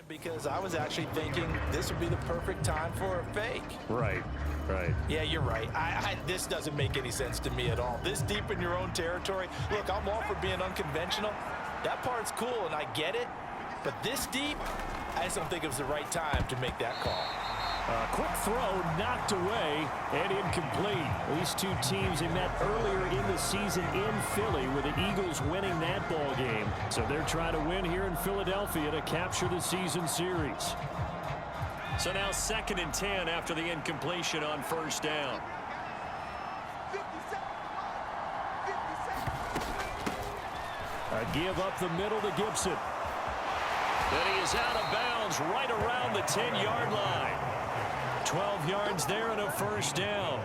Because I was actually thinking this would be the perfect time for a fake. Right. Yeah, you're right. This doesn't make any sense to me at all. This deep in your own territory. Look, I'm all for being unconventional. That part's cool, and I get it. But this deep, I just don't think it was the right time to make that call. Quick throw knocked away and incomplete. These two teams they met earlier in the season in Philly with the Eagles winning that ball game. So they're trying to win here in Philadelphia to capture the season series. So now 2nd and 10 after the incompletion on first down. A give up the middle to Gibson. And he is out of bounds right around the 10-yard line. 12 yards there and a first down.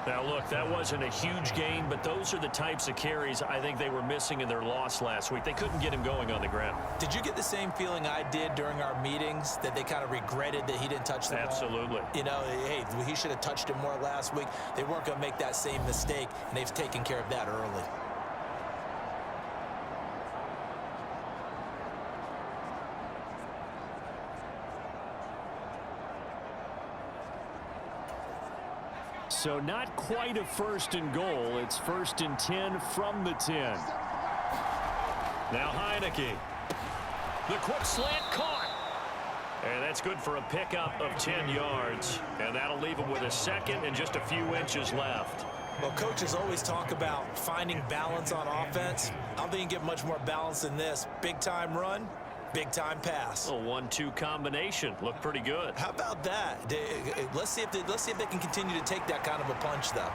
Now, look, that wasn't a huge gain, but those are the types of carries I think they were missing in their loss last week. They couldn't get him going on the ground. Did you get the same feeling I did during our meetings, that they kind of regretted that he didn't touch the ball? Absolutely. You know, hey, he should have touched it more last week. They weren't going to make that same mistake, and they've taken care of that early. So not quite a 1st and goal. It's 1st and 10 from the 10. Now Heineke. The quick slant caught. And that's good for a pickup of 10 yards. And that'll leave him with a 2nd and just a few inches left. Well, coaches always talk about finding balance on offense. I don't think you can get much more balance than this. Big-time run, big-time pass. A 1-2 combination. Looked pretty good. How about that? Let's see if they can continue to take that kind of a punch, though.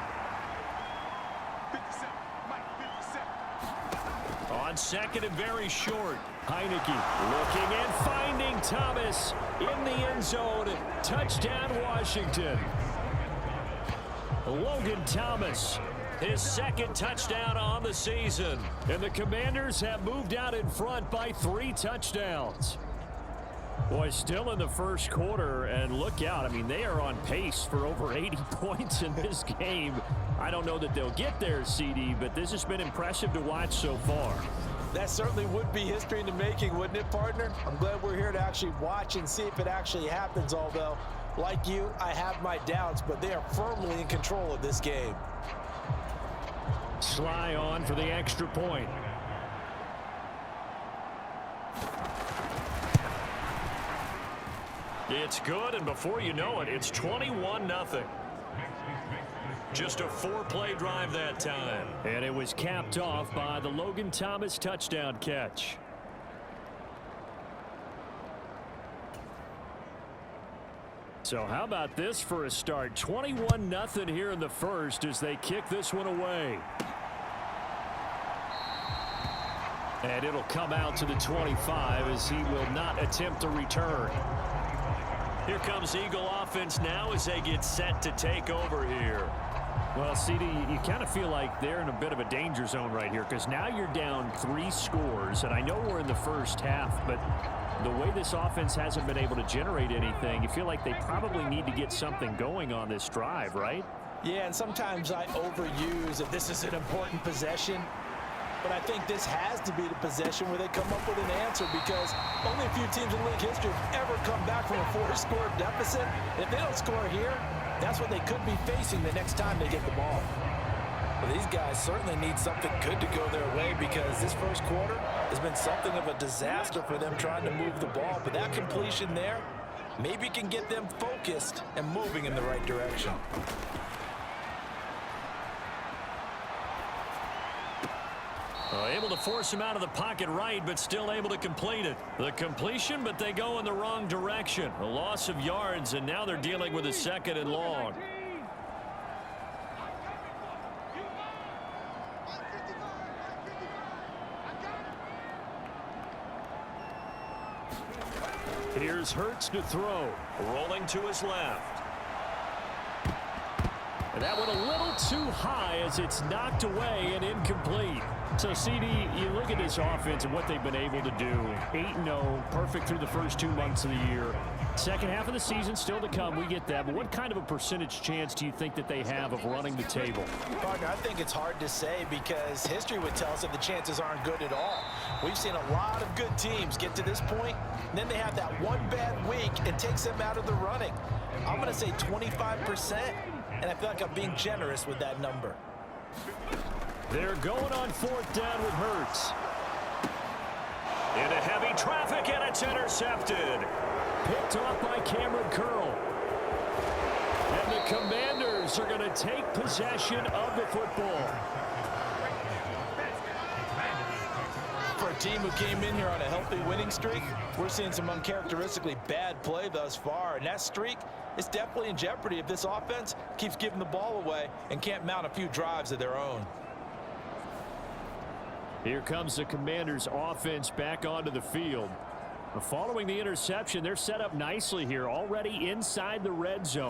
On 2nd and very short. Heineke looking and finding Thomas in the end zone. Touchdown, Washington. Logan Thomas, his 2nd touchdown on the season. And the Commanders have moved out in front by 3 touchdowns. Boy, still in the first quarter, and look out. I mean, they are on pace for over 80 points in this game. I don't know that they'll get there, CD, but this has been impressive to watch so far. That certainly would be history in the making, wouldn't it, partner? I'm glad we're here to actually watch and see if it actually happens, although, like you, I have my doubts, but they are firmly in control of this game. Sly on for the extra point. It's good, and before you know it, it's 21-0. Just a 4-play drive that time. And it was capped off by the Logan Thomas touchdown catch. So how about this for a start? 21-0 here in the first as they kick this one away. And it'll come out to the 25 as he will not attempt a return. Here comes Eagle offense now as they get set to take over here. Well, CD, you kind of feel like they're in a bit of a danger zone right here because now you're down 3 scores, and I know we're in the first half, but the way this offense hasn't been able to generate anything, you feel like they probably need to get something going on this drive, right? Yeah, and sometimes I overuse that this is an important possession. But I think this has to be the possession where they come up with an answer because only a few teams in league history have ever come back from a 4-score deficit. If they don't score here, that's what they could be facing the next time they get the ball. Well, these guys certainly need something good to go their way because this first quarter has been something of a disaster for them trying to move the ball. But that completion there maybe can get them focused and moving in the right direction. Able to force him out of the pocket right, but still able to complete it. The completion, but they go in the wrong direction. A loss of yards, and now they're dealing with a 2nd and long. Here's Hurts to throw. Rolling to his left. And that one a little too high as it's knocked away and incomplete. So, CD, you look at this offense and what they've been able to do. 8-0, perfect through the first 2 months of the year. Second half of the season still to come, we get that. But what kind of a percentage chance do you think that they have of running the table? Partner, I think it's hard to say because history would tell us that the chances aren't good at all. We've seen a lot of good teams get to this point, and then they have that one bad week and takes them out of the running. I'm going to say 25%, and I feel like I'm being generous with that number. They're going on 4th down with Hurts. Into heavy traffic, and it's intercepted. Picked off by Cameron Curl. And the Commanders are going to take possession of the football. For a team who came in here on a healthy winning streak, we're seeing some uncharacteristically bad play thus far. And that streak is definitely in jeopardy if this offense keeps giving the ball away and can't mount a few drives of their own. Here comes the Commanders' offense back onto the field. Following the interception, they're set up nicely here, already inside the red zone.